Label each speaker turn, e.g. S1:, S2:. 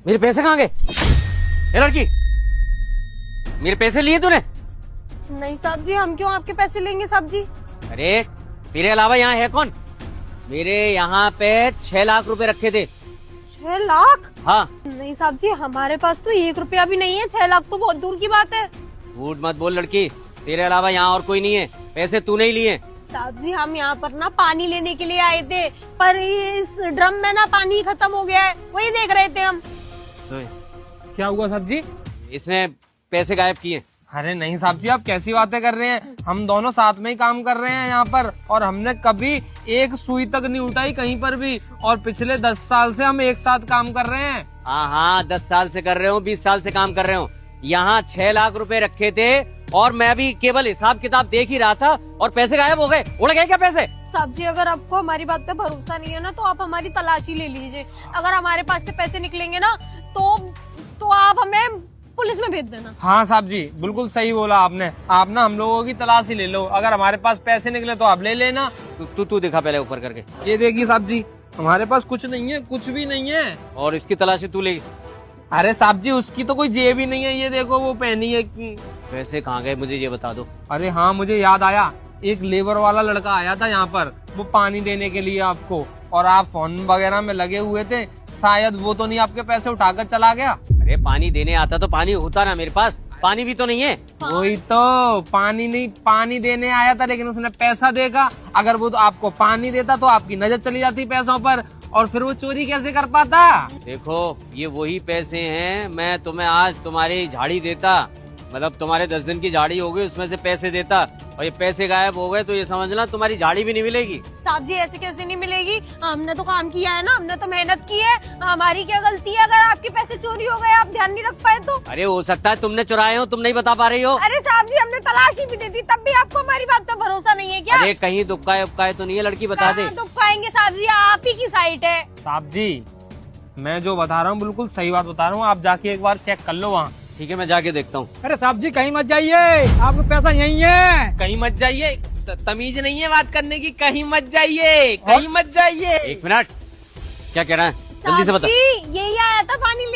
S1: मेरे पैसे कहाँ गए? ए लड़की, मेरे पैसे लिए तूने?
S2: नहीं साहब जी, हम क्यों आपके पैसे लेंगे साहब जी?
S1: अरे तेरे अलावा यहाँ है कौन? मेरे यहाँ पे 6 लाख रुपए रखे थे।
S2: 6 लाख?
S1: हाँ।
S2: नहीं साहब जी, हमारे पास तो 1 रुपया भी नहीं है। 6 लाख तो बहुत दूर की बात है।
S1: झूठ मत बोल लड़की, तेरे अलावा यहाँ और कोई नहीं है। पैसे तूने ही लिए।
S2: साहब जी, हम यहाँ पर ना पानी लेने के लिए आए थे, पर इस ड्रम में ना पानी खत्म हो गया है, वही देख रहे थे हम।
S1: तो
S3: क्या हुआ साहब जी?
S1: इसने पैसे गायब किए।
S3: अरे नहीं साहब जी, आप कैसी बातें कर रहे हैं? हम दोनों साथ में ही काम कर रहे हैं यहाँ पर, और हमने कभी एक सुई तक नहीं उठाई कहीं पर भी, और पिछले 10 साल से हम एक साथ काम कर रहे हैं।
S1: हाँ, 10 साल से कर रहे हो, 20 साल से काम कर रहे हो। यहाँ 6 लाख रुपए रखे थे और मैं भी केवल हिसाब किताब देख ही रहा था और पैसे गायब हो गए। उड़ गए क्या पैसे?
S2: साहब जी, अगर आपको हमारी बात पे भरोसा नहीं है ना, तो आप हमारी तलाशी ले लीजिए। अगर हमारे पास से पैसे निकलेंगे ना, तो आप हमें पुलिस में भेज देना।
S3: हाँ साहब जी, बिल्कुल सही बोला आपने। आप ना हम लोगों की तलाशी ले लो, अगर हमारे पास पैसे निकले तो आप ले लेना।
S1: तू दिखा पहले ऊपर करके।
S3: ये देखिए साहब जी, हमारे पास कुछ नहीं है, कुछ भी नहीं है।
S1: और इसकी तलाशी तू ले।
S3: अरे साहब जी, उसकी तो कोई जेब ही नहीं है, ये देखो वो पहनी है।
S1: पैसे कहाँ गए मुझे ये बता दो।
S3: अरे हाँ, मुझे याद आया, एक लेबर वाला लड़का आया था यहाँ पर, वो पानी देने के लिए आपको, और आप फोन वगैरह में लगे हुए थे, शायद वो तो नहीं आपके पैसे उठाकर चला गया।
S1: अरे पानी देने आता तो पानी होता ना मेरे पास, पानी भी तो नहीं है।
S3: वही तो, पानी नहीं, पानी देने आया था, लेकिन उसने पैसा देखा। अगर वो तो आपको पानी देता तो आपकी नजर चली जाती पैसों पर, और फिर वो चोरी कैसे कर पाता?
S1: देखो, ये वही पैसे हैं, मैं तुम्हें आज तुम्हारी झाड़ी देता, मतलब तुम्हारे 10 दिन की झाड़ी हो गई, उसमें से पैसे देता, और ये पैसे गायब हो गए तो ये समझना तुम्हारी झाड़ी भी नहीं मिलेगी।
S2: साहब जी, ऐसे कैसे नहीं मिलेगी? हमने तो काम किया है ना, हमने तो मेहनत की है। हमारी क्या गलती है अगर आपके पैसे चोरी हो गए, आप ध्यान नहीं रख पाए तो?
S1: अरे हो सकता है तुमने चुराए हो, तुम नहीं बता पा रही हो।
S2: अरे साहब जी, हमने तलाशी भी दे दी, तब भी आपको हमारी बात पे भरोसा नहीं है क्या?
S1: अरे कहीं दुक्का उक्काए तो नहीं है? लड़की बता दे।
S2: दुखाएंगे साहब जी, आप ही की साइट है।
S3: साहब जी, मैं जो बता रहा हूँ बिल्कुल सही बात बता रहा हूँ, आप जाके एक बार चेक कर लो वहाँ।
S1: ठीक है, मैं जाके देखता हूँ।
S4: अरे साहब जी, कहीं मत जाइए, आपका पैसा यहीं है।
S3: कहीं मत जाइए, तमीज नहीं है बात करने की। कहीं मत जाइए, कहीं मत जाइए।
S1: 1 मिनट, क्या कह रहा है? जल्दी से बता।
S2: यही आया था पानी ले।